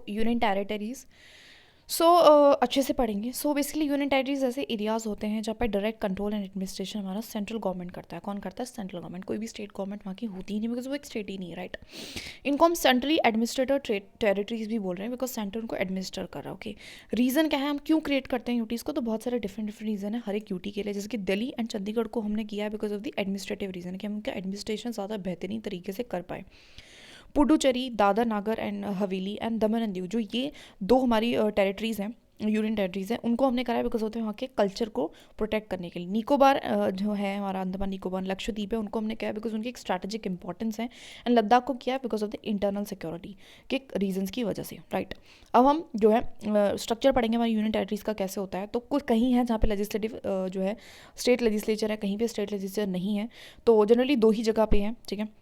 Union territories. अच्छे से पढ़ेंगे। बेसिकली यूनियन टेरिटरीज ऐसे एरियाज़ होते हैं जहाँ पर डायरेक्ट कंट्रोल एंड एडमिनिस्ट्रेशन हमारा सेंट्रल गवर्नमेंट करता है। कौन करता है? Central government. कोई भी स्टेट गवर्नमेंट वहाँ की होती ही नहीं, बिकॉज वो एक स्टेट ही नहीं है, राइट। इनको हम सेंट्रली एडमिनिस्ट्रेटर टेरिटरीज भी बोल रहे हैं, बिकॉज सेंटर उनको एडमिनिस्टर कर रहा है। ओके, रीज़न क्या है, हम क्यों क्रिएट करते हैं यूटीज़ को? तो बहुत सारे डिफरेंट डिफरेंट रीज़न है हर एक यूटी के लिए। जैसे कि दिल्ली एंड चंडीगढ़ को हमने किया है because of the administrative reason, कि हम उनका एडमिनिस्ट्रेशन ज़्यादा बेहतरीन तरीके से कर पाए। पुडुचेरी, दादर नागर and Haveli and Daman and Diu, जो ये दो हमारी टेरिटरीज़ हैं, यूनियन टेरिटरीज़ हैं, उनको हमने कराया बिकॉज होते हैं वहाँ के कल्चर को प्रोटेक्ट करने के लिए। निकोबार जो है हमारा अंडमान निकोबार, लक्षद्वीप है, उनको हमने किया बिकॉज उनकी एक स्ट्रैटेजिक इंपॉर्टेंस है। एंड लद्दाख को किया because of the internal security के रीजंस की वजह से, राइट। अब हम जो है स्ट्रक्चर पढ़ेंगे हमारे यूनियन टेरिटरीज़ का कैसे होता है। तो कुछ कहीं है जहाँ पे लेजिस्लेटिव जो है स्टेट लेजिस्लेचर है, कहीं पे स्टेट लेजिस्लेचर नहीं है। तो जनरली दो ही जगह पे है, ठीक है।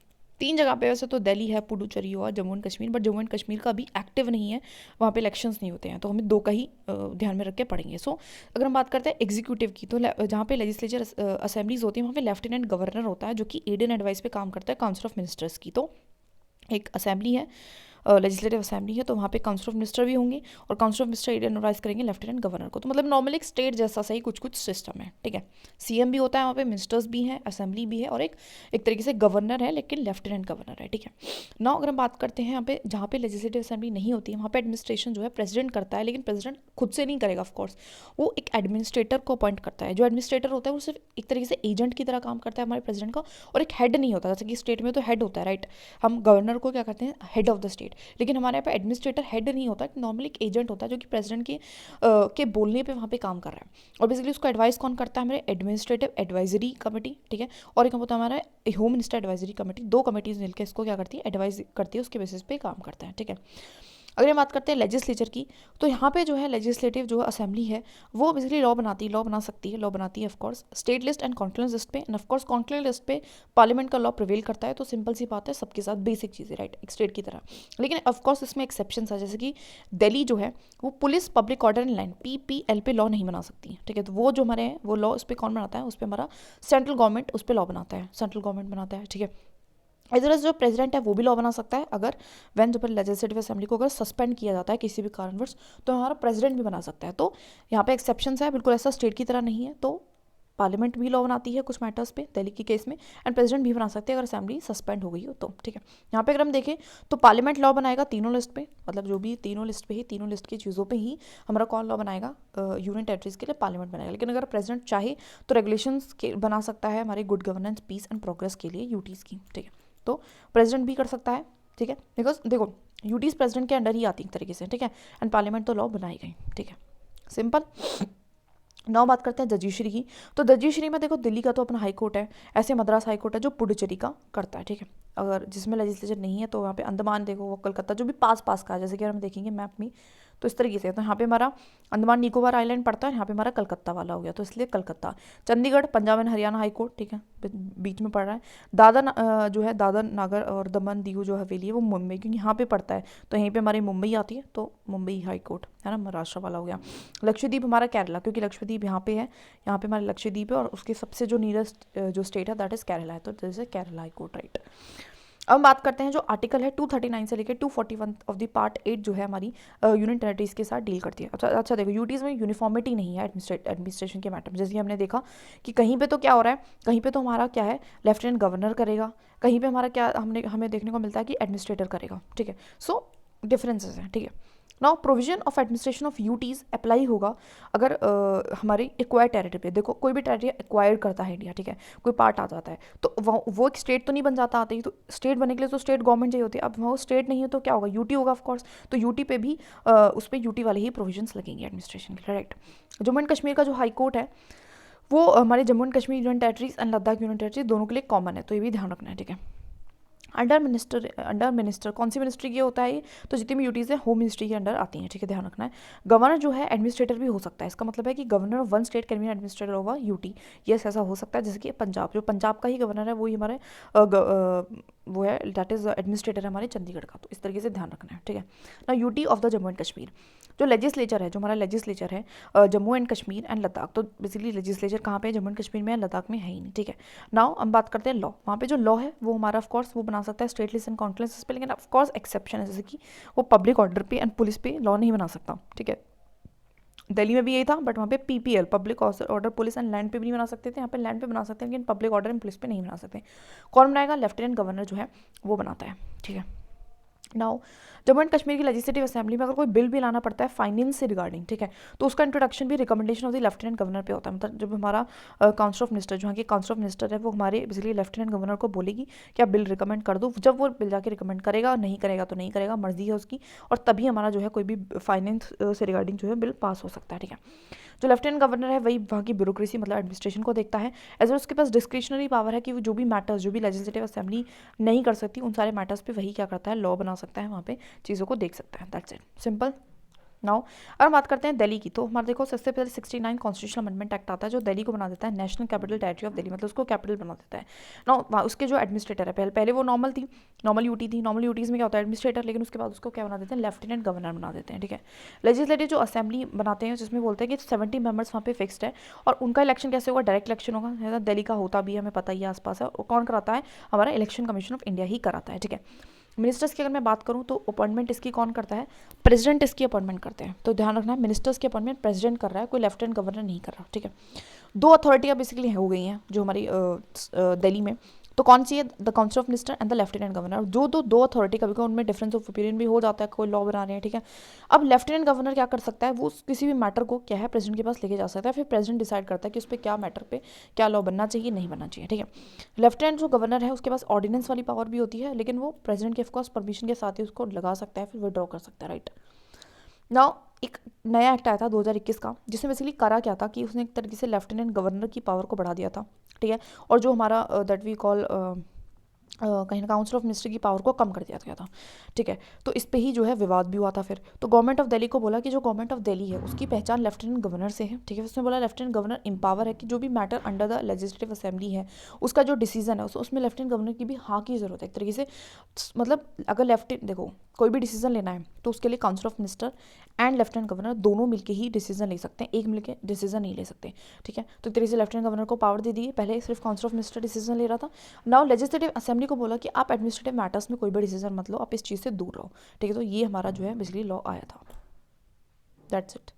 तीन जगह पे वैसे तो दिल्ली है, पुडुचेरी और Jammu and Kashmir, but Jammu and Kashmir का अभी एक्टिव नहीं है, वहाँ पे इलेक्शंस नहीं होते हैं, तो हमें दो का ही ध्यान में रख के पढ़ेंगे। अगर हम बात करते हैं एग्जीक्यूटिव की, तो जहाँ पे लेजिस्लेचर असेंबलीज होती है वहाँ पे लेफ्टिनेंट गवर्नर होता है, जो कि एड एंड एडवाइस पे काम करता है काउंसिल ऑफ मिनिस्टर्स की। तो एक असेंबली है, लेजिस्लेटिव असेंबली है, तो वहाँ पे काउंसिल ऑफ मिनिस्टर भी होंगे और काउंसिल ऑफ मिनिस्टर एडवाइस करेंगे लेफ्टिनेंट गवर्नर को। तो मतलब नॉर्मली एक स्टेट जैसा सही कुछ कुछ सिस्टम है, ठीक है। सीएम भी होता है वहाँ पे, मिनिस्टर्स भी हैं, असेंबली भी है, और एक तरीके से गवर्नर है लेकिन लेफ्टिनेंट गवर्नर है, ठीक है ना। अगर हम बात करते हैं यहाँ पे जहाँ पे लेजिस्लेटिव असेंबली नहीं होती है, वहाँ पे एडमिनिस्ट्रेशन जो है प्रेसिडेंट करता है, लेकिन प्रेसिडेंट खुद से नहीं करेगा, ऑफकोर्स वो एक एडमिनिस्ट्रेटर को अपॉइंट करता है। जो एडमिनिस्ट्रेटर होता है वो सिर्फ एक तरीके से एजेंट की तरह काम करता है हमारे प्रेसिडेंट का, और एक हेड नहीं होता। जैसे कि स्टेट में तो हेड होता है, राइट, हम गवर्नर को क्या करते हैं, हेड ऑफ द स्टेट, लेकिन हमारे यहाँ पे एडमिनिस्ट्रेटर हेड नहीं होता, नॉर्मली एक एजेंट होता है जो कि प्रेसिडेंट के बोलने पे वहाँ पे काम कर रहा है। और बेसिकली उसको एडवाइस कौन करता है? हमारे एडमिनिस्ट्रेटिव एडवाइजरी कमेटी, ठीक है, और एक होता है हमारा होम मिनिस्टर एडवाइजरी कमेटी। दो कमेटीज मिलकर इसको क्या करती है, एडवाइज करती है, उसके बेसिस पे काम करता है, ठीक है। अगर हम बात करते हैं लेजिस्लेचर की, तो यहाँ पे जो है लेजिस्लेटिव जो असेंबली है वो बेसिकली लॉ बनाती है, लॉ बना सकती है, लॉ बनाती है of course state list and conclave list पे, एंड ऑफकोर्स कॉन्क्लेव लिस्ट पे पार्लियामेंट का लॉ प्रिवेल करता है। तो सिंपल सी बात है, सबके साथ बेसिक चीज़ें, राइट, एक स्टेट की तरह। लेकिन ऑफकोर्स इसमें एक्सेप्शन है, जैसे कि दिल्ली जो है वो police public order and line PPL पे लॉ नहीं बना सकती है, ठीक है। तो वो जो हमारे हैं वो लॉ उस पर कौन बनाता है? उस पर हमारा सेंट्रल गवर्नमेंट उस पर लॉ बनाता है, सेंट्रल गवर्नमेंट बनाता है, ठीक है। इधर जो प्रेसिडेंट है वो भी लॉ बना सकता है, अगर वैन जो लेजिस्लेटिव असेंबली को अगर सस्पेंड किया जाता है किसी भी कारणवश, तो हमारा प्रेसिडेंट भी बना सकता है। तो यहाँ पे एक्सेप्शंस है, बिल्कुल ऐसा स्टेट की तरह नहीं है। तो पार्लियामेंट भी लॉ बनाती है कुछ मैटर्स पे, दिल्ली के केस में, एंड प्रेसिडेंट भी बना सकते हैं अगर असेंबली सस्पेंड हो गई हो तो, ठीक है। यहाँ पे अगर हम देखें तो पार्लियामेंट लॉ बनाएगा तीनों लिस्ट पे, मतलब जो भी तीनों लिस्ट पे ही, तीनों लिस्ट की चीज़ों पे ही हमारा कौन लॉ बनाएगा? यूनियन टेरिटरीज के लिए पार्लियामेंट बनाएगा। लेकिन अगर प्रेसिडेंट चाहे तो रेगुलेशंस के बना सकता है हमारे good governance, peace and progress के लिए यूटीज़ की, ठीक है। तो प्रेसिडेंट भी कर सकता है, ठीक है, बिकॉज देखो यूटीज़ प्रेसिडेंट के अंडर ही आती है एक तरीके से, ठीक है, एंड पार्लियामेंट तो लॉ बनाई गई, ठीक है, सिंपल। नौ बात करते हैं जुडिशरी की, तो जुडिशरी में देखो दिल्ली का तो अपना हाई कोर्ट है, ऐसे मद्रास हाई कोर्ट है जो पुडुचेरी का करता है, ठीक है। अगर जिसमें लेजिस्लेचर नहीं है तो वहाँ पे अंडमान देखो, वो कलकत्ता जो भी पास पास का है, जैसे कि हम देखेंगे मैप में, तो इस तरीके से। तो यहाँ पे हमारा अंडमान निकोबार आइलैंड पड़ता है, यहाँ पे हमारा कलकत्ता वाला हो गया, तो इसलिए Calcutta. Chandigarh Punjab and Haryana high court, ठीक है, बीच में पड़ रहा है। दादर जो है, दादर नागर और दमन दीव जो हवेली है वो मुंबई, क्योंकि यहाँ पे पड़ता है, तो यहीं पे हमारी मुंबई आती है, तो मुंबई हाई कोर्ट है ना, महाराष्ट्र वाला हो गया। लक्षद्वीप हमारा केरला, क्योंकि लक्षद्वीप यहाँ पे है, यहाँ पे हमारे लक्षद्वीप है, और उसके सबसे जो नियरेस्ट जो स्टेट है दैट इज केरला है, तो जैसे केरला हाई कोर्ट, राइट। अब हम बात करते हैं जो आर्टिकल है 239 से लेकर 241 ऑफ द पार्ट 8 जो है हमारी यूनियन टेरिटरीज के साथ डील करती है। अच्छा देखो, यूटीज़ में यूनिफॉर्मिटी नहीं है एडमिनिस्ट्रेशन के मैटर में। जैसे कि हमने देखा कि कहीं पे तो क्या हो रहा है, कहीं पे तो हमारा क्या है, लेफ्टिनेंट गवर्नर करेगा, कहीं पे हमारा क्या हमें देखने को मिलता है कि एडमिनिस्ट्रेटर करेगा, ठीक है। सो डिफरेंसेस हैं, ठीक है। Now provision of administration of UTs apply होगा अगर हमारी एक्वायर्ड टेरिटरी पे, देखो कोई भी टेरिटरी एक्वायर्ड करता है इंडिया, ठीक है, कोई पार्ट आ जाता है, तो वो एक स्टेट तो नहीं बन जाता आते ही, तो स्टेट बनने के लिए तो स्टेट गवर्नमेंट चाहिए होती है। अब वो स्टेट नहीं है तो क्या होगा, यूटी होगा ऑफकोर्स, तो यूटी पे भी उस पर यूटी वाले ही प्रोविजंस लगेंगे एडमिनिस्ट्रेशन के लिए, राइट। जम्मू एंड कश्मीर का जो हाई कोर्ट है वो हमारे Jammu and Kashmir union territories and Ladakh union territories दोनों के लिए कॉमन है, तो ये भी ध्यान रखना है, ठीक है। अंडर मिनिस्टर कौन सी मिनिस्ट्री की होता है ये? तो जितनी भी यूटीज़ है होम मिनिस्ट्री के अंडर आती हैं, ठीक है, ध्यान रखना है। गवर्नर जो है एडमिनिस्ट्रेटर भी हो सकता है, इसका मतलब है कि governor of one state can be administrator over UT, yes ऐसा हो सकता है। जैसे कि पंजाब, जो पंजाब का ही गवर्नर है वही हमारे वो है, दैट इज एडमिनिस्ट्रेटर है हमारे चंडीगढ़ का, तो इस तरीके से ध्यान रखना है, ठीक है ना। UT of the Jammu and Kashmir, जो लेजिस्लेचर है, जो हमारा लेजिस्लेचर है जम्मू एंड कश्मीर एंड लद्दाख, तो बेसिकली लेजिस्लेचर कहाँ पे है, जम्मू एंड कश्मीर में है, लद्दाख में है ही नहीं, ठीक है। नाउ हम बात करते हैं लॉ। वहाँ पे जो लॉ है वो हमारा ऑफकोर्स वो बना सकता है स्टेट लिस्ट एंड कॉन्फ्रेंस पे, लेकिन ऑफकोर्स एक्सेप्शन है, जैसे कि वो पब्लिक ऑर्डर पे एंड पुलिस पे लॉ नहीं बना सकता, ठीक है। दिल्ली में भी यही था, बट वहाँ पे PPL public order police and land पे भी नहीं बना सकते थे, यहाँ पे लैंड पे बना सकते हैं लेकिन पब्लिक ऑर्डर एंड पुलिस पे नहीं बना सकते। कौन बनाएगा, लेफ्टिनेंट गवर्नर जो है वो बनाता है, ठीक है। नाउ जम्मू एंड कश्मीर की लेजिस्लेटिव असेंबली में अगर कोई बिल भी लाना पड़ता है फाइनेंस से रिगार्डिंग, ठीक है, तो उसका इंट्रोडक्शन भी recommendation of the lieutenant governor पे होता है। मतलब जब हमारा काउंसिल ऑफ मिनिस्टर, जो यहाँ की काउंसिल ऑफ मिनिस्टर है, वो हमारे बेसिकली लेफ्टिनेंट गवर्नर को बोलेगी कि आप बिल रिकमेंड कर दो, जब वो बिल जाके रिकमेंड करेगा, नहीं करेगा तो नहीं करेगा, मर्जी है उसकी, और तभी हमारा जो है कोई भी फाइनेंस से रिगार्डिंग जो है बिल पास हो सकता है, ठीक है। जो लेफ्टिनेंट गवर्नर है वही वहाँ की ब्यूरोक्रेसी मतलब एडमिनिस्ट्रेशन को देखता है, एज वेल उसके पास डिस्क्रिशनरी पावर है कि वो जो भी मैटर्स, जो भी लेजिस्लेटिव असेंबली नहीं कर सकती, उन सारे मैटर्स पे वही क्या करता है, लॉ बना सकता है, वहाँ पे चीज़ों को देख सकता है। That's it, simple. नाउ अगर बात करते हैं दिल्ली की, तो हमारे देखो सबसे पहले 69 कॉन्स्टिट्यूशनल अमेंडमेंट एक्ट आता है जो दिल्ली को बना देता है national capital territory of Delhi, मतलब उसको कैपिटल बना देता है। नाउ उसके जो एडमिनिस्ट्रेटर है, पहले वो नॉर्मल थी, नॉर्मल यूटी थी, नॉर्मल यूटीज़ में क्या होता है एडमिनिस्ट्रेटर, लेकिन उसके बाद उसको क्या बना देते हैं, लेफ्टिनेंट गवर्नर बना देते हैं, ठीक है। लेजिस्लेटिव जो असेंबली बनाते हैं जिसमें बोलते हैं कि 70 मेंबर्स वहाँ पे फिक्स्ड है, और उनका इलेक्शन कैसे होगा, डायरेक्ट इलेक्शन होगा। दिल्ली का होता भी है, हमें पता ही है आसपास है, और कौन कराता है, हमारा इलेक्शन कमीशन ऑफ इंडिया ही कराता है, ठीक है। मिनिस्टर्स की अगर मैं बात करूं तो अपॉइंटमेंट इसकी कौन करता है, प्रेसिडेंट इसकी अपॉइंटमेंट करते हैं, तो ध्यान रखना है मिनिस्टर्स की अपॉइंटमेंट प्रेसिडेंट कर रहा है, कोई लेफ्टिनेंट गवर्नर नहीं कर रहा, ठीक है। दो अथॉरिटियाँ बेसिकली हो गई हैं जो हमारी दिल्ली में, तो कौन सी है, the council of minister and the lieutenant governor. जो दो अथॉरिटी कभी कभी उनमें डिफरेंस ऑफ ओपिनियन भी हो जाता है, कोई लॉ बना रहे हैं, ठीक है। अब लेफ्टिनेंट गवर्नर क्या कर सकता है, वो किसी भी मैटर को क्या है प्रेसिडेंट के पास लेके जा सकता है, फिर प्रेसिडेंट डिसाइड करता है कि उस पर क्या मैटर पे क्या लॉ बनना चाहिए, नहीं बनना चाहिए, ठीक है। लेफ्टिनेंट जो गवर्नर है उसके पास ऑर्डिनेंस वाली पावर भी होती है, लेकिन वो प्रेसिडेंट के ऑफकोर्स परमिशन के साथ ही उसको लगा सकता है, फिर विड्रॉ कर सकता है, राइट। नाउ एक नया एक्ट आया था 2021 का, जिसमें बेसिकली करा क्या था कि उसने एक तरीके से लेफ्टिनेंट गवर्नर की पावर को बढ़ा दिया था, ठीक है, और जो हमारा दैट वी कॉल कहीं ना काउंसिल ऑफ मिनिस्टर की पावर को कम कर दिया गया था, ठीक है। तो इस पे ही जो है विवाद भी हुआ था फिर, तो गवर्नमेंट ऑफ दिल्ली को बोला कि जो गवर्नमेंट ऑफ दिल्ली है उसकी पहचान लेफ्टिनेंट गवर्नर से है, ठीक है। उसने बोला लेफ्टिनेंट गवर्नर एम्पावर है कि जो भी matter under the legislative assembly है उसका जो डिसीजन है उसमें लेफ्टिनेंट गवर्नर की भी हाँ की ज़रूरत है एक तरीके से। मतलब अगर लेफ्टिनेंट देखो कोई भी डिसीजन लेना है तो उसके लिए council of minister and lieutenant governor दोनों मिलके ही डिसीजन ले सकते हैं, एक मिलके डिसीजन नहीं ले सकते, ठीक है। तो एक तरीके से लेफ्टिनेंट गवर्नर को पावर दे दी, पहले सिर्फ काउंसिल ऑफ मिनिस्टर डिसीजन ले रहा था। नाउ लेजिस्लेटिव असेंबली को बोला कि आप एडमिनिस्ट्रेटिव मैटर्स में कोई भी डिसीजन मत लो, आप इस चीज़ से दूर रहो, ठीक है। तो ये हमारा जो है बेसिकली लॉ आया था, दैट्स इट।